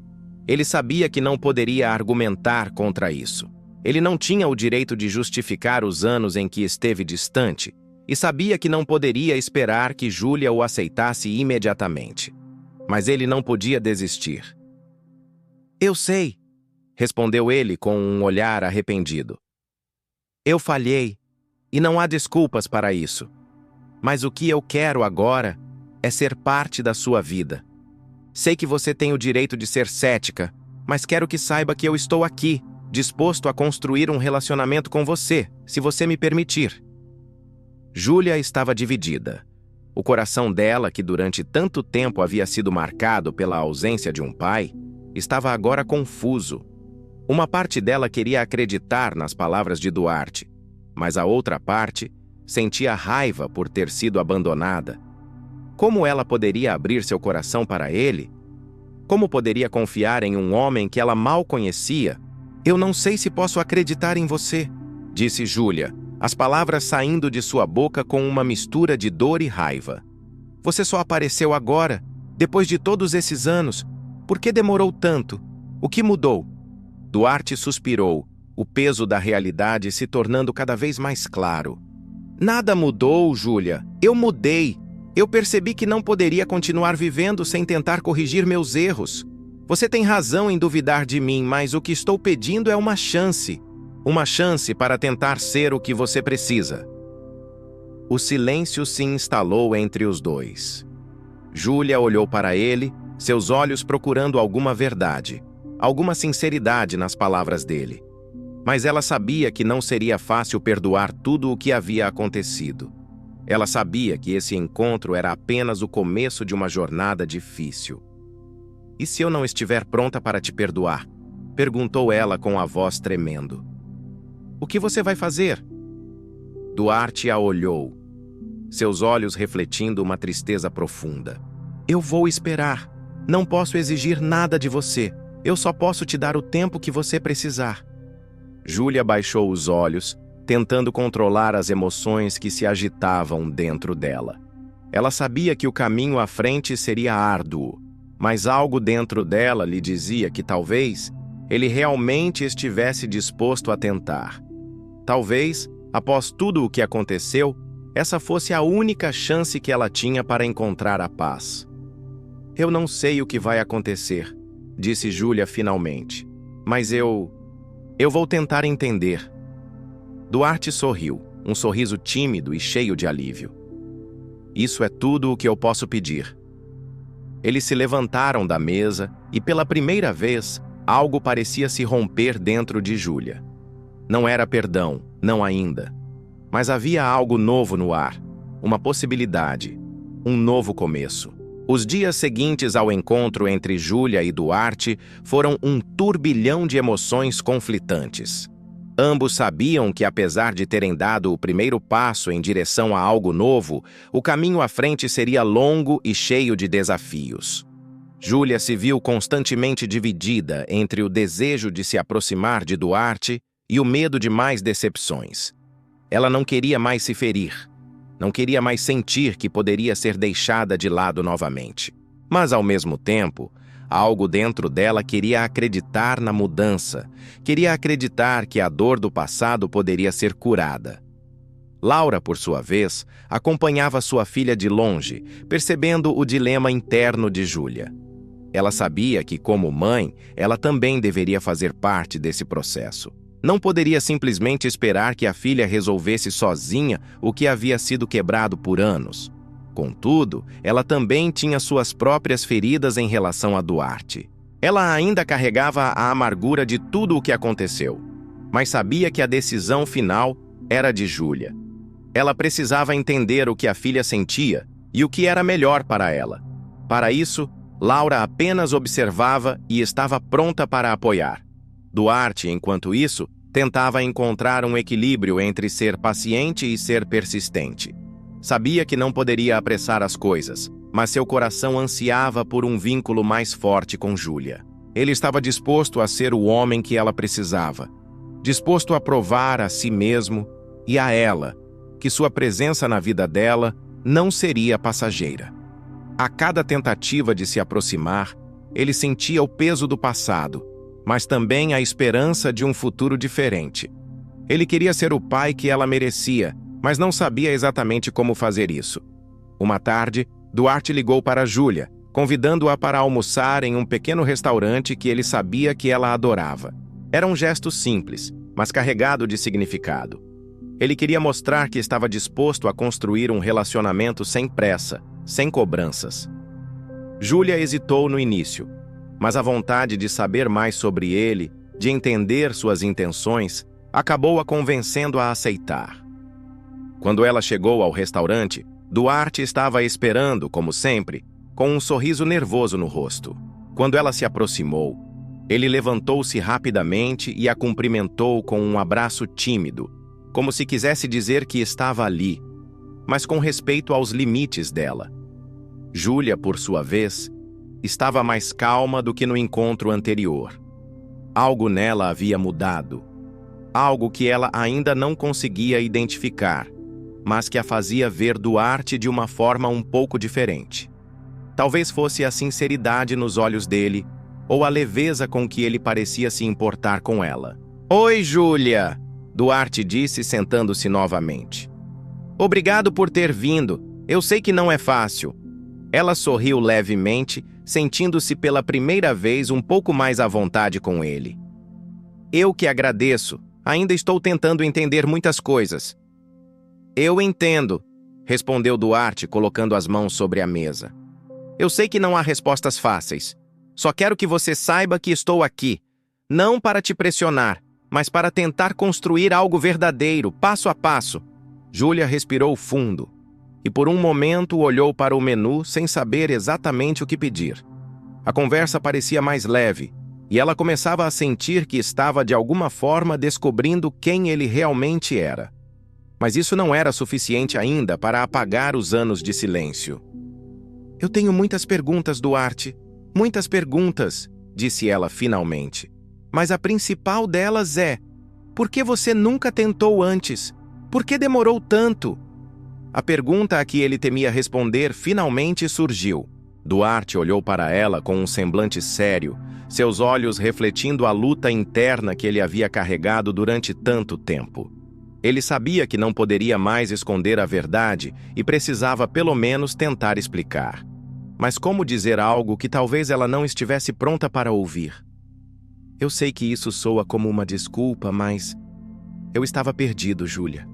Ele sabia que não poderia argumentar contra isso. Ele não tinha o direito de justificar os anos em que esteve distante e sabia que não poderia esperar que Júlia o aceitasse imediatamente. Mas ele não podia desistir. Eu sei, respondeu ele com um olhar arrependido. Eu falhei, e não há desculpas para isso. Mas o que eu quero agora é ser parte da sua vida. Sei que você tem o direito de ser cética, mas quero que saiba que eu estou aqui, disposto a construir um relacionamento com você, se você me permitir. Júlia estava dividida. O coração dela, que durante tanto tempo havia sido marcado pela ausência de um pai, estava agora confuso. Uma parte dela queria acreditar nas palavras de Duarte, mas a outra parte sentia raiva por ter sido abandonada. Como ela poderia abrir seu coração para ele? Como poderia confiar em um homem que ela mal conhecia? Eu não sei se posso acreditar em você, disse Júlia, as palavras saindo de sua boca com uma mistura de dor e raiva. Você só apareceu agora, depois de todos esses anos. Por que demorou tanto? O que mudou? Duarte suspirou, o peso da realidade se tornando cada vez mais claro. Nada mudou, Júlia. Eu mudei. Eu percebi que não poderia continuar vivendo sem tentar corrigir meus erros. Você tem razão em duvidar de mim, mas o que estou pedindo é uma chance. Uma chance para tentar ser o que você precisa. O silêncio se instalou entre os dois. Júlia olhou para ele, seus olhos procurando alguma verdade, alguma sinceridade nas palavras dele. Mas ela sabia que não seria fácil perdoar tudo o que havia acontecido. Ela sabia que esse encontro era apenas o começo de uma jornada difícil. E se eu não estiver pronta para te perdoar? Perguntou ela com a voz tremendo. O que você vai fazer? Duarte a olhou, seus olhos refletindo uma tristeza profunda. Eu vou esperar. Não posso exigir nada de você. Eu só posso te dar o tempo que você precisar. Júlia baixou os olhos, tentando controlar as emoções que se agitavam dentro dela. Ela sabia que o caminho à frente seria árduo, mas algo dentro dela lhe dizia que talvez ele realmente estivesse disposto a tentar. Talvez, após tudo o que aconteceu, essa fosse a única chance que ela tinha para encontrar a paz. Eu não sei o que vai acontecer, disse Júlia finalmente, mas eu vou tentar entender. Duarte sorriu, um sorriso tímido e cheio de alívio. Isso é tudo o que eu posso pedir. Eles se levantaram da mesa e, pela primeira vez, algo parecia se romper dentro de Júlia. Não era perdão, não ainda. Mas havia algo novo no ar, uma possibilidade, um novo começo. Os dias seguintes ao encontro entre Júlia e Duarte foram um turbilhão de emoções conflitantes. Ambos sabiam que, apesar de terem dado o primeiro passo em direção a algo novo, o caminho à frente seria longo e cheio de desafios. Júlia se viu constantemente dividida entre o desejo de se aproximar de Duarte e o medo de mais decepções. Ela não queria mais se ferir, não queria mais sentir que poderia ser deixada de lado novamente. Mas, ao mesmo tempo, algo dentro dela queria acreditar na mudança, queria acreditar que a dor do passado poderia ser curada. Laura, por sua vez, acompanhava sua filha de longe, percebendo o dilema interno de Júlia. Ela sabia que, como mãe, ela também deveria fazer parte desse processo. Não poderia simplesmente esperar que a filha resolvesse sozinha o que havia sido quebrado por anos. Contudo, ela também tinha suas próprias feridas em relação a Duarte. Ela ainda carregava a amargura de tudo o que aconteceu, mas sabia que a decisão final era de Júlia. Ela precisava entender o que a filha sentia e o que era melhor para ela. Para isso, Laura apenas observava e estava pronta para apoiar. Duarte, enquanto isso, tentava encontrar um equilíbrio entre ser paciente e ser persistente. Sabia que não poderia apressar as coisas, mas seu coração ansiava por um vínculo mais forte com Júlia. Ele estava disposto a ser o homem que ela precisava, disposto a provar a si mesmo e a ela que sua presença na vida dela não seria passageira. A cada tentativa de se aproximar, ele sentia o peso do passado, mas também a esperança de um futuro diferente. Ele queria ser o pai que ela merecia, mas não sabia exatamente como fazer isso. Uma tarde, Duarte ligou para Júlia, convidando-a para almoçar em um pequeno restaurante que ele sabia que ela adorava. Era um gesto simples, mas carregado de significado. Ele queria mostrar que estava disposto a construir um relacionamento sem pressa, sem cobranças. Júlia hesitou no início, mas a vontade de saber mais sobre ele, de entender suas intenções, acabou a convencendo a aceitar. Quando ela chegou ao restaurante, Duarte estava esperando, como sempre, com um sorriso nervoso no rosto. Quando ela se aproximou, ele levantou-se rapidamente e a cumprimentou com um abraço tímido, como se quisesse dizer que estava ali, mas com respeito aos limites dela. Júlia, por sua vez, estava mais calma do que no encontro anterior. Algo nela havia mudado, algo que ela ainda não conseguia identificar, mas que a fazia ver Duarte de uma forma um pouco diferente. Talvez fosse a sinceridade nos olhos dele, ou a leveza com que ele parecia se importar com ela. "Oi, Júlia!" Duarte disse, sentando-se novamente. "Obrigado por ter vindo. Eu sei que não é fácil." Ela sorriu levemente, sentindo-se pela primeira vez um pouco mais à vontade com ele. "Eu que agradeço. Ainda estou tentando entender muitas coisas." "Eu entendo", respondeu Duarte, colocando as mãos sobre a mesa. "Eu sei que não há respostas fáceis. Só quero que você saiba que estou aqui, não para te pressionar, mas para tentar construir algo verdadeiro, passo a passo." Júlia respirou fundo e por um momento olhou para o menu sem saber exatamente o que pedir. A conversa parecia mais leve e ela começava a sentir que estava de alguma forma descobrindo quem ele realmente era. Mas isso não era suficiente ainda para apagar os anos de silêncio. "Eu tenho muitas perguntas, Duarte. Muitas perguntas", disse ela finalmente. "Mas a principal delas é: por que você nunca tentou antes? Por que demorou tanto?" A pergunta a que ele temia responder finalmente surgiu. Duarte olhou para ela com um semblante sério, seus olhos refletindo a luta interna que ele havia carregado durante tanto tempo. Ele sabia que não poderia mais esconder a verdade e precisava pelo menos tentar explicar. Mas como dizer algo que talvez ela não estivesse pronta para ouvir? "Eu sei que isso soa como uma desculpa, mas eu estava perdido, Júlia.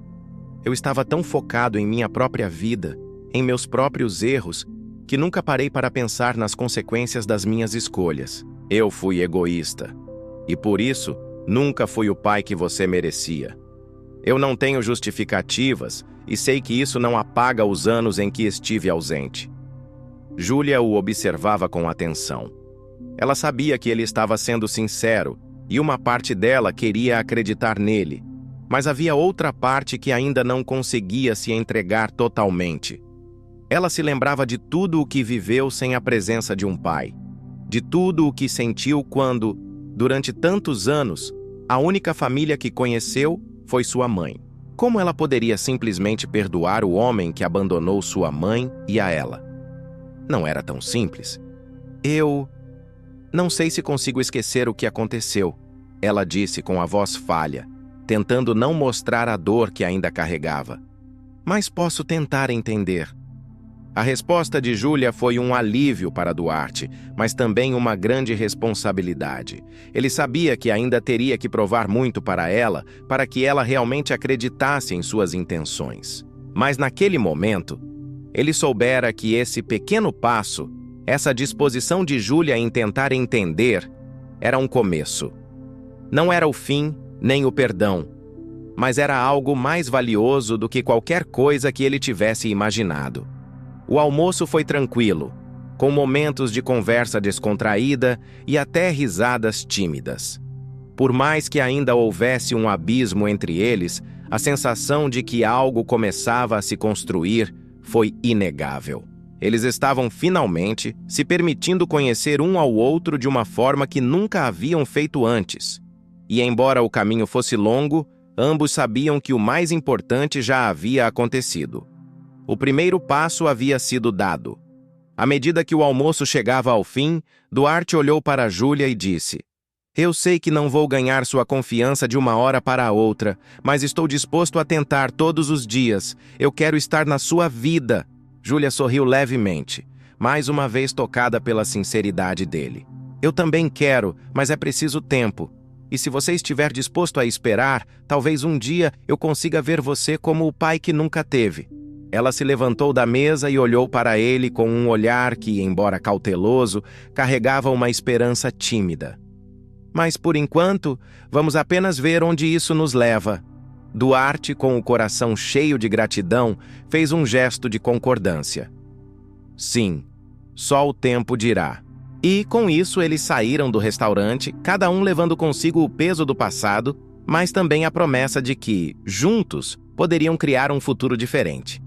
Eu estava tão focado em minha própria vida, em meus próprios erros, que nunca parei para pensar nas consequências das minhas escolhas. Eu fui egoísta. E por isso, nunca fui o pai que você merecia. Eu não tenho justificativas e sei que isso não apaga os anos em que estive ausente." Júlia o observava com atenção. Ela sabia que ele estava sendo sincero e uma parte dela queria acreditar nele, mas havia outra parte que ainda não conseguia se entregar totalmente. Ela se lembrava de tudo o que viveu sem a presença de um pai, de tudo o que sentiu quando, durante tantos anos, a única família que conheceu foi sua mãe. Como ela poderia simplesmente perdoar o homem que abandonou sua mãe e a ela? Não era tão simples. "Eu não sei se consigo esquecer o que aconteceu", ela disse com a voz falha, tentando não mostrar a dor que ainda carregava. "Mas posso tentar entender." A resposta de Júlia foi um alívio para Duarte, mas também uma grande responsabilidade. Ele sabia que ainda teria que provar muito para ela, para que ela realmente acreditasse em suas intenções. Mas naquele momento, ele soubera que esse pequeno passo, essa disposição de Júlia em tentar entender, era um começo. Não era o fim, nem o perdão, mas era algo mais valioso do que qualquer coisa que ele tivesse imaginado. O almoço foi tranquilo, com momentos de conversa descontraída e até risadas tímidas. Por mais que ainda houvesse um abismo entre eles, a sensação de que algo começava a se construir foi inegável. Eles estavam finalmente se permitindo conhecer um ao outro de uma forma que nunca haviam feito antes. E embora o caminho fosse longo, ambos sabiam que o mais importante já havia acontecido. O primeiro passo havia sido dado. À medida que o almoço chegava ao fim, Duarte olhou para Júlia e disse: "Eu sei que não vou ganhar sua confiança de uma hora para a outra, mas estou disposto a tentar todos os dias. Eu quero estar na sua vida." Júlia sorriu levemente, mais uma vez tocada pela sinceridade dele. "Eu também quero, mas é preciso tempo. E se você estiver disposto a esperar, talvez um dia eu consiga ver você como o pai que nunca teve." Ela se levantou da mesa e olhou para ele com um olhar que, embora cauteloso, carregava uma esperança tímida. "Mas, por enquanto, vamos apenas ver onde isso nos leva." Duarte, com o coração cheio de gratidão, fez um gesto de concordância. "Sim, só o tempo dirá." E, com isso, eles saíram do restaurante, cada um levando consigo o peso do passado, mas também a promessa de que, juntos, poderiam criar um futuro diferente.